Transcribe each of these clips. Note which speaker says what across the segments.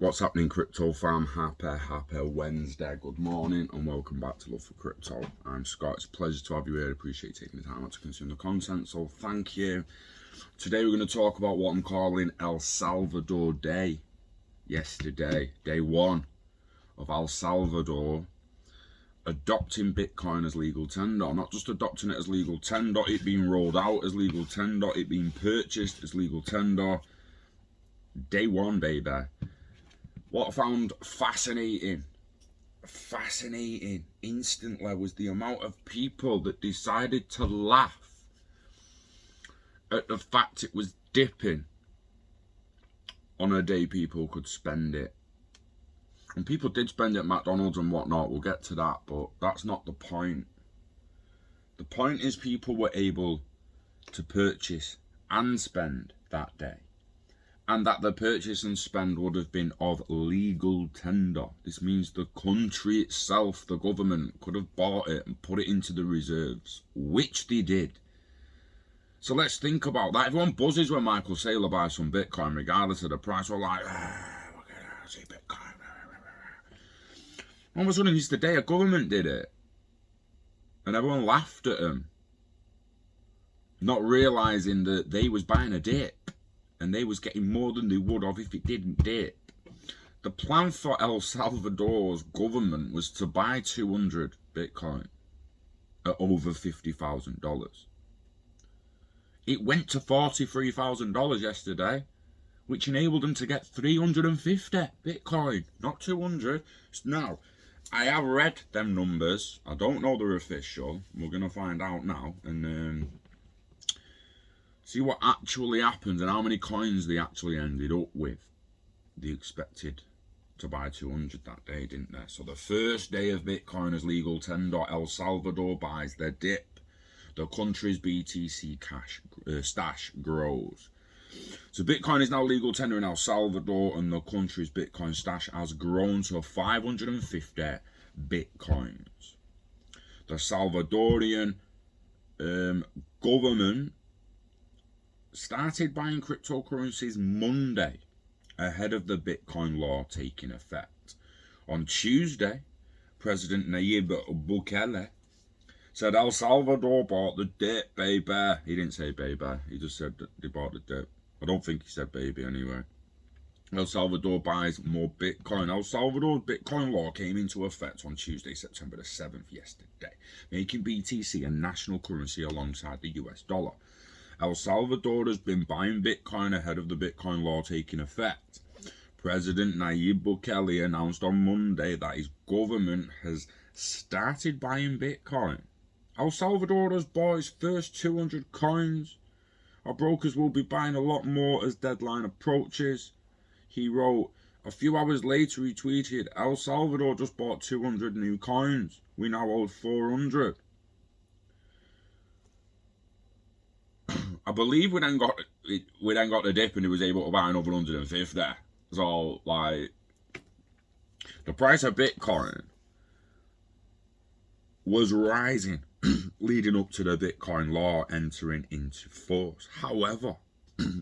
Speaker 1: What's happening, Crypto Fam? Happy Wednesday. Good morning and welcome back to Love for Crypto. I'm Scott. It's a pleasure to have you here. I appreciate you taking the time out to consume the content, so thank you. Today we're going to talk about what I'm calling El Salvador Day. Yesterday, day one of El Salvador adopting Bitcoin as legal tender. Not just adopting it as legal tender, it being rolled out as legal tender, it being purchased as legal tender. Day one, baby. What I found fascinating instantly was the amount of people that decided to laugh at the fact it was dipping on a day people could spend it. And people did spend it at McDonald's and whatnot, we'll get to that, but that's not the point. The point is people were able to purchase and spend that day. And that the purchase and spend would have been of legal tender. This means the country itself, the government, could have bought it and put it into the reserves, which they did. So let's think about that. Everyone buzzes when Michael Saylor buys some Bitcoin, regardless of the price. We're like, we're going to see Bitcoin. All of a sudden, it's the day a government did it. And everyone laughed at him, not realising that they was buying a dip. And they was getting more than they would have if it didn't dip. The plan for El Salvador's government was to buy 200 Bitcoin at over $50,000. It went to $43,000 yesterday, which enabled them to get 350 Bitcoin, not 200. Now, I have read them numbers. I don't know they're official. We're going to find out now. And see what actually happened and how many coins they actually ended up with. They expected to buy 200 that day, didn't they? So the first day of Bitcoin as legal tender, El Salvador buys their dip. The country's BTC cash stash grows. So Bitcoin is now legal tender in El Salvador, and the country's Bitcoin stash has grown to 550 Bitcoins. The Salvadorian government started buying cryptocurrencies Monday ahead of the Bitcoin law taking effect. On Tuesday, President Nayib Bukele said El Salvador bought the dip, baby. He didn't say baby, he just said that they bought the dip. I don't think he said baby anyway. El Salvador buys more Bitcoin. El Salvador's Bitcoin law came into effect on Tuesday, September the 7th, yesterday, making BTC a national currency alongside the US dollar. El Salvador has been buying Bitcoin ahead of the Bitcoin law taking effect. President Nayib Bukele announced on Monday that his government has started buying Bitcoin. El Salvador has bought its first 200 coins. Our brokers will be buying a lot more as deadline approaches. He wrote, a few hours later he tweeted, El Salvador just bought 200 new coins. We now hold 400. I believe we then got the dip and he was able to buy another 150. So, like, the price of Bitcoin was rising leading up to the Bitcoin law entering into force. However,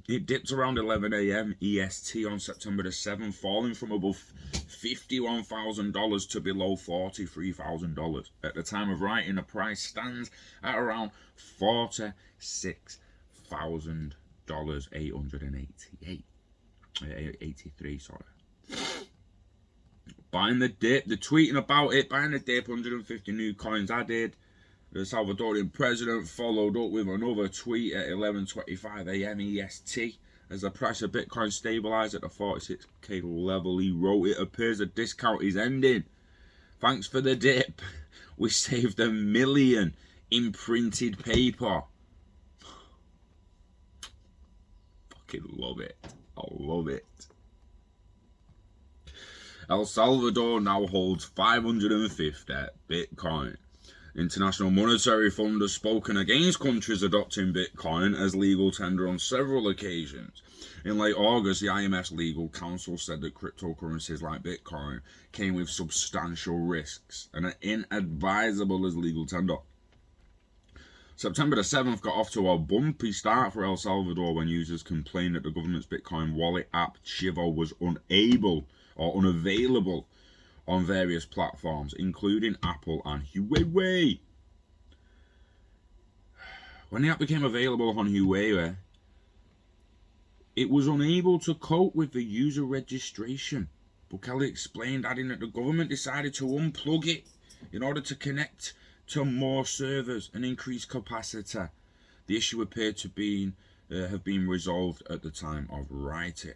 Speaker 1: it dipped around 11 a.m. EST on September the 7th, falling from above $51,000 to below $43,000. At the time of writing, the price stands at around $46,883, sorry. Buying the dip, they're tweeting about it, buying the dip, 150 new coins added. The Salvadorian president followed up with another tweet at 11:25 a.m. EST as the price of Bitcoin stabilized at the 46k level. He wrote, it appears the discount is ending. Thanks for the dip. We saved $1 million in printed paper. Fucking love it. I love it. El Salvador now holds 550 Bitcoin. International Monetary Fund has spoken against countries adopting Bitcoin as legal tender on several occasions. In late August, the IMF's legal counsel said that cryptocurrencies like Bitcoin came with substantial risks and are inadvisable as legal tender. September the 7th got off to a bumpy start for El Salvador when users complained that the government's Bitcoin wallet app Chivo was unable or unavailable on various platforms, including Apple and Huawei. When the app became available on Huawei, it was unable to cope with the user registration. Bukele explained, adding that the government decided to unplug it in order to connect to more servers and increase capacity. The issue appeared to have been resolved at the time of writing.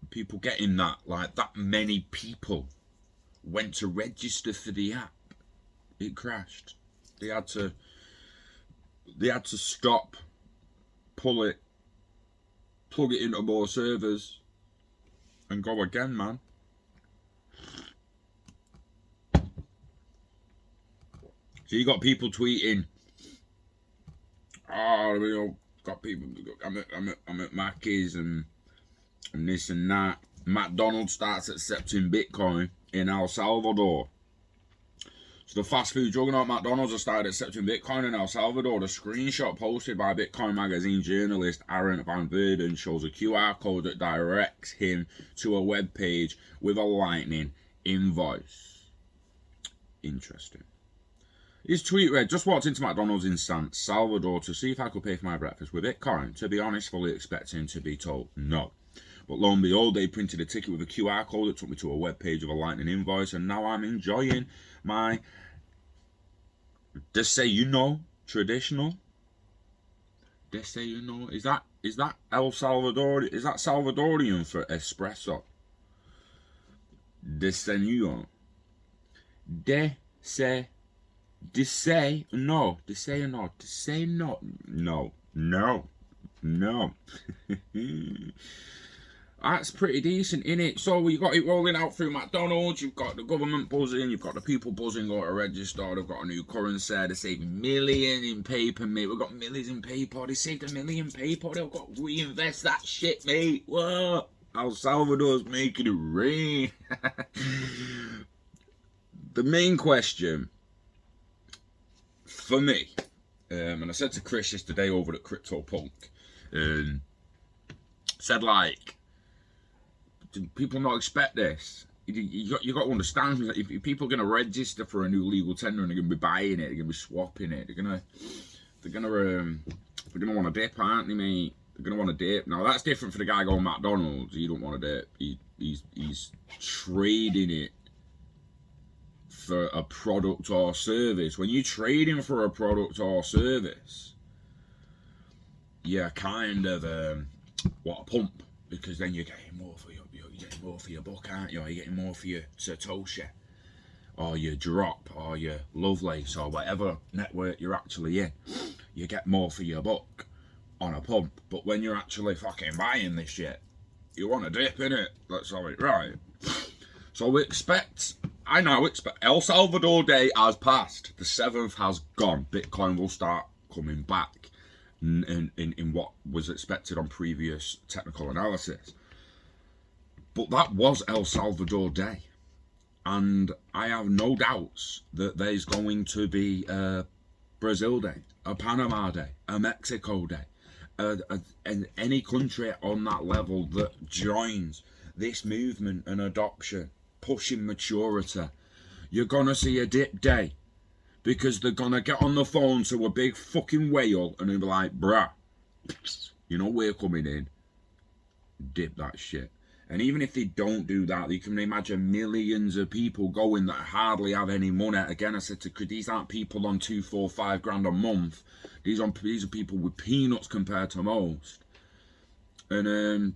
Speaker 1: People getting that, like that many people went to register for the app. It crashed. They had to stop, pull it, plug it into more servers, and go again, man. So you got people tweeting, got people, I'm at Mackey's and this and that. McDonald's starts accepting Bitcoin in El Salvador. So the fast food juggernaut McDonald's has started accepting Bitcoin in El Salvador. The screenshot posted by Bitcoin magazine journalist Aaron Van Verden shows a QR code that directs him to a web page with a Lightning invoice. Interesting. His tweet read, just walked into McDonald's in San Salvador to see if I could pay for my breakfast with Bitcoin. To be honest, fully expecting to be told no. But lo and behold, they printed a ticket with a QR code that took me to a web page of a Lightning invoice, and now I'm enjoying my traditional. Is that El Salvador? Is that Salvadorian for espresso? Desayuno. No. That's pretty decent, innit? So you got it rolling out through McDonald's, you've got the government buzzing, you've got the people buzzing, going to register, they've got a new currency, they're saving millions in paper, mate. We've got millions in paper, they saved $1 million in paper, they've got to reinvest that shit, mate. What? El Salvador's making it rain. The main question for me, and I said to Chris yesterday over at CryptoPunk, said like, do people not expect this? You got to understand that if people are going to register for a new legal tender and they're going to be buying it, they're going to be swapping it, they're going to want a dip, aren't they, mate? They're going to want a dip. Now that's different for the guy going McDonald's. He don't want a dip. He's trading it for a product or service. When you're trading for a product or service, you're kind of what a pump, because then you're getting more for your buck, aren't you? Or you're getting more for your Satoshi, or your drop, or your Lovelace, or whatever network you're actually in. You get more for your buck on a pump. But when you're actually fucking buying this shit, you want a dip in it. That's all it, right? So I now expect El Salvador Day has passed. The 7th has gone. Bitcoin will start coming back in what was expected on previous technical analysis. But that was El Salvador Day. And I have no doubts that there's going to be a Brazil Day, a Panama Day, a Mexico Day, and any country on that level that joins this movement and adoption, pushing maturity. You're gonna see a dip day, because they're gonna get on the phone to a big fucking whale and they'll be like, bruh, we're coming in, dip that shit. And even if they don't do that, you can imagine millions of people going that hardly have any money. Again, I said these aren't people on 2, 4, 5 grand a month. These are people with peanuts compared to most. And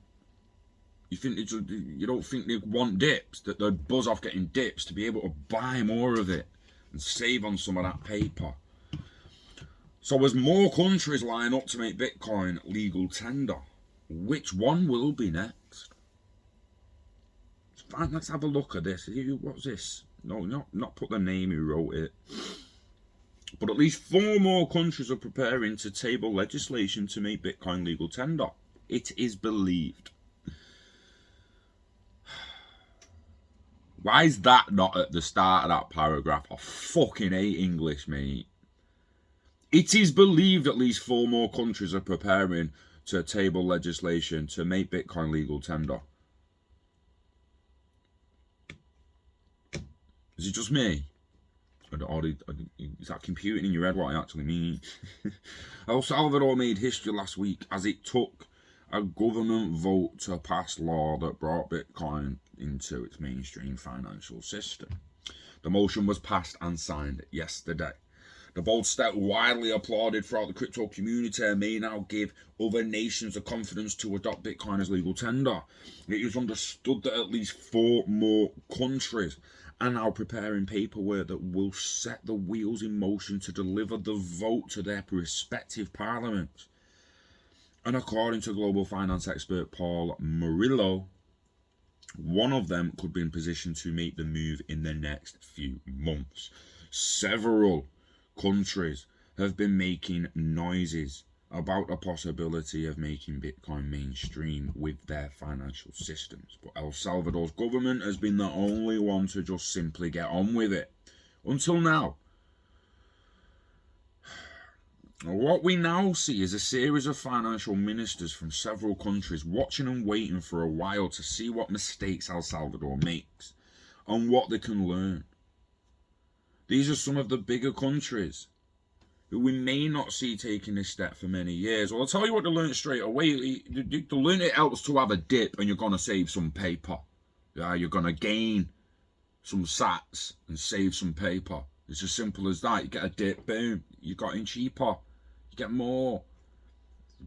Speaker 1: you don't think they want dips, that they'd buzz off getting dips to be able to buy more of it and save on some of that paper. So as more countries line up to make Bitcoin legal tender, which one will be next? Fine, let's have a look at this. What's this? No, not put the name who wrote it. But at least 4 more countries are preparing to table legislation to make Bitcoin legal tender. It is believed. Why is that not at the start of that paragraph? I fucking hate English, mate. It is believed at least 4 more countries are preparing to table legislation to make Bitcoin legal tender. Is it just me? Or is that computing in your head what I actually mean? El Salvador made history last week as it took a government vote to pass law that brought Bitcoin into its mainstream financial system. The motion was passed and signed yesterday. The bold step, widely applauded throughout the crypto community, may now give other nations the confidence to adopt Bitcoin as legal tender. It is understood that at least 4 more countries are now preparing paperwork that will set the wheels in motion to deliver the vote to their respective parliaments. And according to global finance expert Paul Murillo, one of them could be in position to make the move in the next few months. Several countries have been making noises about the possibility of making Bitcoin mainstream with their financial systems. But El Salvador's government has been the only one to just simply get on with it. Until now. What we now see is a series of financial ministers from several countries watching and waiting for a while to see what mistakes El Salvador makes and what they can learn. These are some of the bigger countries who we may not see taking this step for many years. Well, I'll tell you what they learn straight away. They learn it helps to have a dip and you're going to save some paper. You're going to gain some sats and save some paper. It's as simple as that. You get a dip, boom, you got in cheaper. You get more.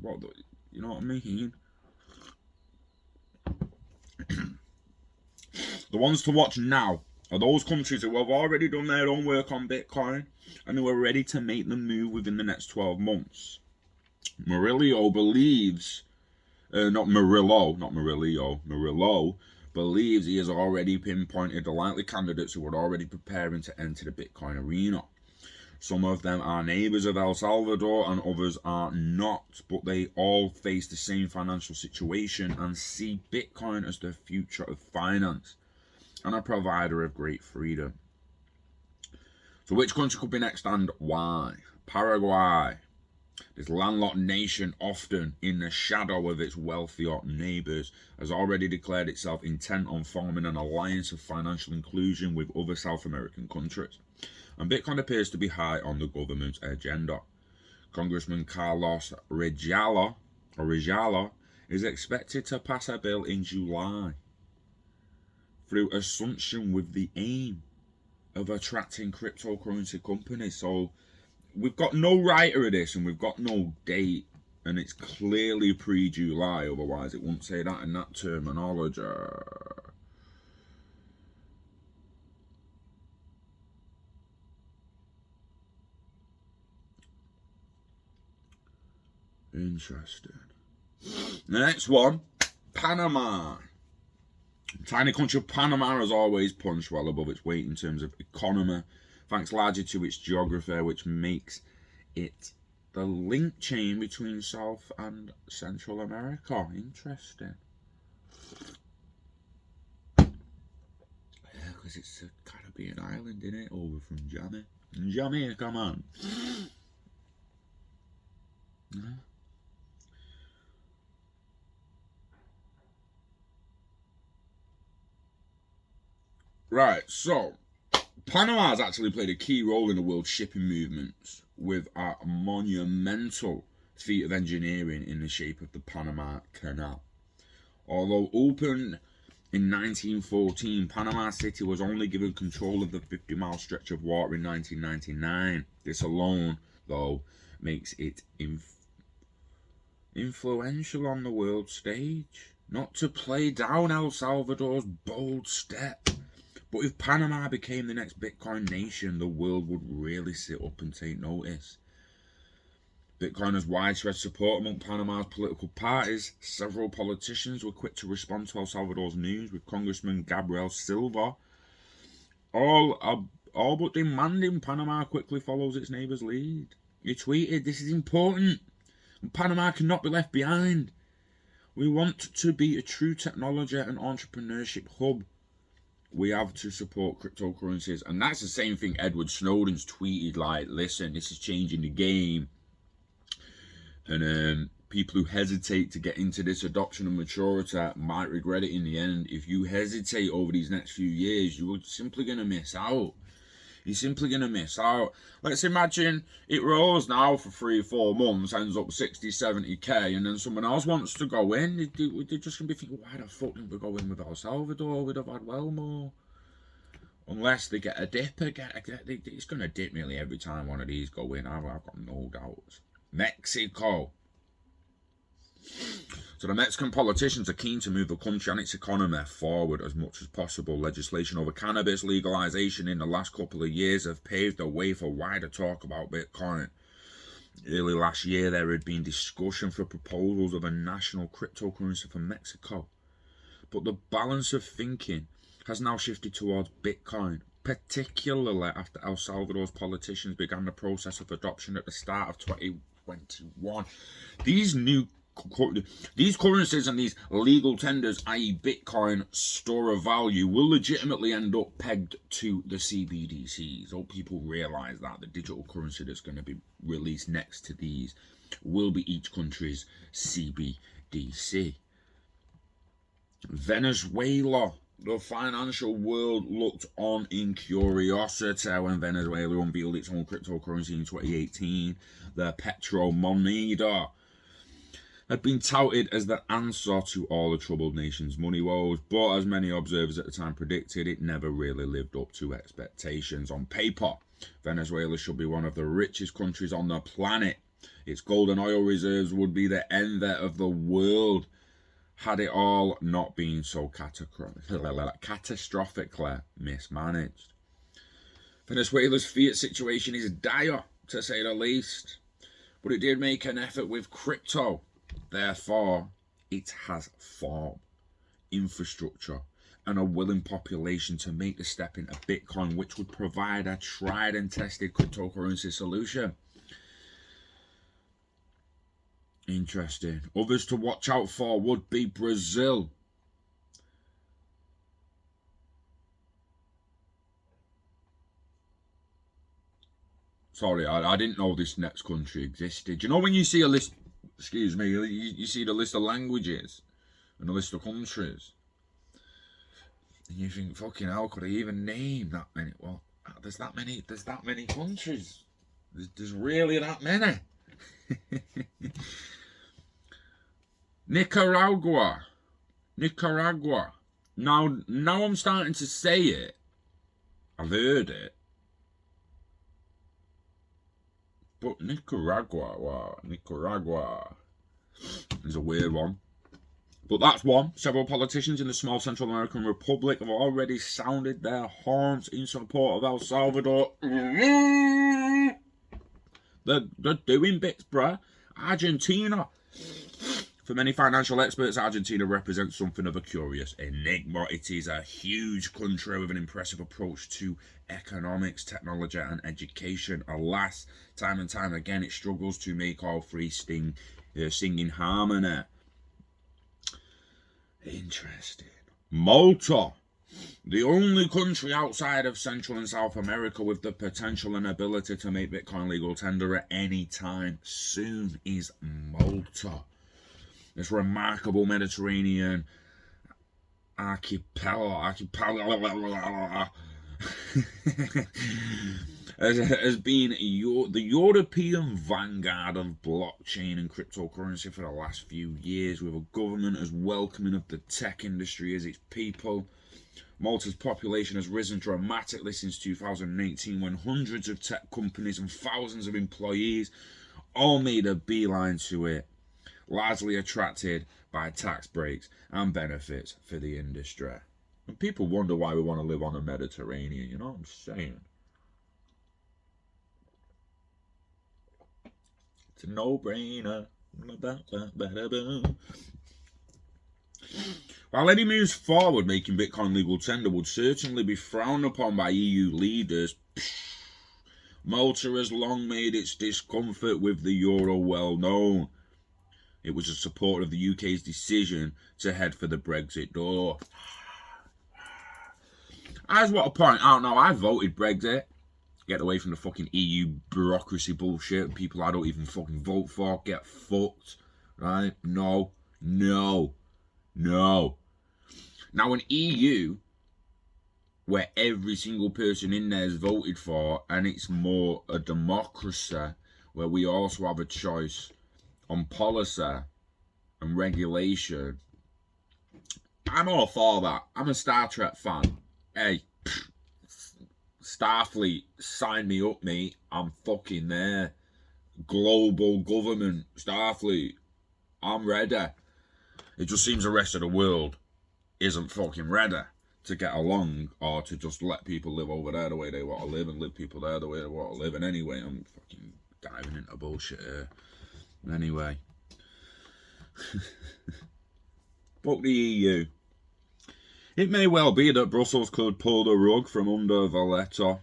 Speaker 1: You know what I mean? The ones to watch now are those countries who have already done their own work on Bitcoin and who are ready to make the move within the next 12 months. Murillo believes, Murillo believes he has already pinpointed the likely candidates who are already preparing to enter the Bitcoin arena. Some of them are neighbours of El Salvador and others are not, but they all face the same financial situation and see Bitcoin as the future of finance and a provider of great freedom. So which country could be next and why? Paraguay, this landlocked nation often in the shadow of its wealthier neighbours, has already declared itself intent on forming an alliance of financial inclusion with other South American countries. And Bitcoin appears to be high on the government's agenda. Congressman Carlos Rejala is expected to pass a bill in July through assumption with the aim of attracting cryptocurrency companies. So we've got no writer of this and we've got no date, and it's clearly pre-July, otherwise it wouldn't say that in that terminology. Interesting. The next one, Panama. Tiny country of Panama has always punched well above its weight in terms of economy, thanks largely to its geography, which makes it the link chain between South and Central America. Interesting. Yeah, because it's a Caribbean island, isn't it? Over from Jamaica, come on. Yeah. Right, so Panama has actually played a key role in the world's shipping movements with a monumental feat of engineering in the shape of the Panama Canal. Although opened in 1914, Panama City was only given control of the 50-mile stretch of water in 1999. This alone, though, makes it influential on the world stage. Not to play down El Salvador's bold step, but if Panama became the next Bitcoin nation, the world would really sit up and take notice. Bitcoin has widespread support among Panama's political parties. Several politicians were quick to respond to El Salvador's news, with Congressman Gabriel Silva all but demanding Panama quickly follows its neighbour's lead. He tweeted, "This is important, and Panama cannot be left behind. We want to be a true technology and entrepreneurship hub. We have to support cryptocurrencies." And that's the same thing Edward Snowden's tweeted, like, listen, this is changing the game. And people who hesitate to get into this adoption and maturity might regret it in the end. If you hesitate over these next few years, you're simply going to miss out. You're simply going to miss out. Let's imagine it rolls now for 3 or 4 months, ends up 60, 70k, and then someone else wants to go in. They're just going to be thinking, why the fuck didn't we go in with El Salvador? We'd have had well more. Unless they get a dip again. It's going to dip nearly every time one of these go in. I've got no doubts. Mexico. So the Mexican politicians are keen to move the country and its economy forward as much as possible. Legislation over cannabis legalization in the last couple of years have paved the way for wider talk about Bitcoin. Early last year, there had been discussion for proposals of a national cryptocurrency for Mexico. But the balance of thinking has now shifted towards Bitcoin, particularly after El Salvador's politicians began the process of adoption at the start of 2021. These currencies and these legal tenders, i.e. Bitcoin, store of value, will legitimately end up pegged to the CBDCs. All people realise that the digital currency that's going to be released next to these will be each country's CBDC. Venezuela. The financial world looked on in curiosity when Venezuela unveiled its own cryptocurrency in 2018, the Petro Moneda. Had been touted as the answer to all the troubled nation's money woes, but as many observers at the time predicted, it never really lived up to expectations. On paper, Venezuela should be one of the richest countries on the planet. Its gold and oil reserves would be the envy of the world, had it all not been so catastrophically mismanaged. Venezuela's fiat situation is dire, to say the least, but it did make an effort with crypto. Therefore, it has form, infrastructure, and a willing population to make the step into Bitcoin, which would provide a tried and tested cryptocurrency solution. Interesting. Others to watch out for would be Brazil. Sorry, I didn't know this next country existed. You know when you see a list, excuse me, you see the list of languages and the list of countries, and you think, fucking hell, could I even name that many? Well, there's that many countries. There's really that many. Nicaragua. Now I'm starting to say it. I've heard it. But Nicaragua is a weird one. But that's one. Several politicians in the small Central American Republic have already sounded their horns in support of El Salvador. They're doing bits, bruh. Argentina. For many financial experts, Argentina represents something of a curious enigma. It is a huge country with an impressive approach to economics, technology, and education. Alas, time and time again, it struggles to make all three sing in harmony. Interesting. Malta, the only country outside of Central and South America with the potential and ability to make Bitcoin legal tender at any time soon, is Malta. This remarkable Mediterranean archipelago has been the European vanguard of blockchain and cryptocurrency for the last few years, with a government as welcoming of the tech industry as its people. Malta's population has risen dramatically since 2018, when hundreds of tech companies and thousands of employees all made a beeline to it, largely attracted by tax breaks and benefits for the industry. And people wonder why we want to live on the Mediterranean, you know what I'm saying? It's a no-brainer. While any moves forward making Bitcoin legal tender would certainly be frowned upon by EU leaders, Malta has long made its discomfort with the euro well known. It was a supporter of the UK's decision to head for the Brexit door. I just want to point out now, I voted Brexit. Get away from the fucking EU bureaucracy bullshit. People I don't even fucking vote for get fucked. right? No. Now an EU where every single person in there is voted for, and it's more a democracy where we also have a choice on policy and regulation. I'm all for that. I'm a Star Trek fan. Hey, Starfleet, sign me up, mate. I'm fucking there. Global government, Starfleet, I'm ready. It just seems the rest of the world isn't fucking ready to get along or to just let people live over there the way they want to live and live people there the way they want to live. And anyway, I'm fucking diving into bullshit here. Anyway. Fuck the EU. It may well be that Brussels could pull the rug from under Valletta,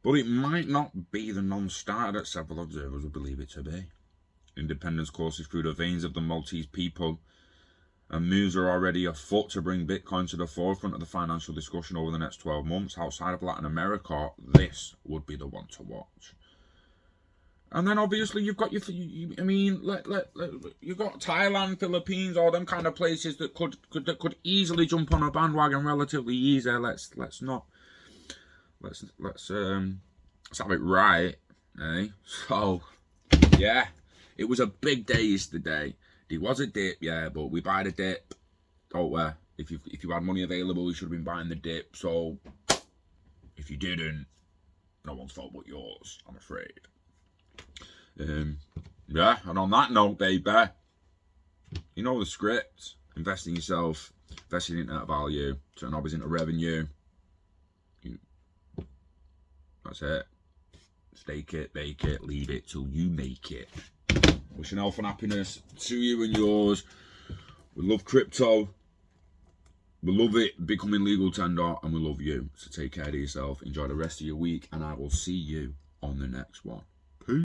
Speaker 1: but it might not be the non-starter that several observers would believe it to be. Independence courses through the veins of the Maltese people, and moves are already afoot to bring Bitcoin to the forefront of the financial discussion over the next 12 months. Outside of Latin America, this would be the one to watch. And then obviously you've got you've got Thailand, Philippines, all them kind of places that could easily jump on a bandwagon relatively easy. Let's have it right, eh? So yeah, it was a big day yesterday. There was a dip, yeah, but we buy the dip. Don't we? If you had money available, you should have been buying the dip. So if you didn't, no one's fault but yours, I'm afraid. Yeah, and on that note, baby, you know the script. Invest in yourself, invest in internet value, turn hobbies into revenue. That's it. Stake it, bake it, leave it till you make it. Wishing health and happiness to you and yours. We love crypto. We love it becoming legal tender, and we love you. So take care of yourself. Enjoy the rest of your week, and I will see you on the next one. Peace.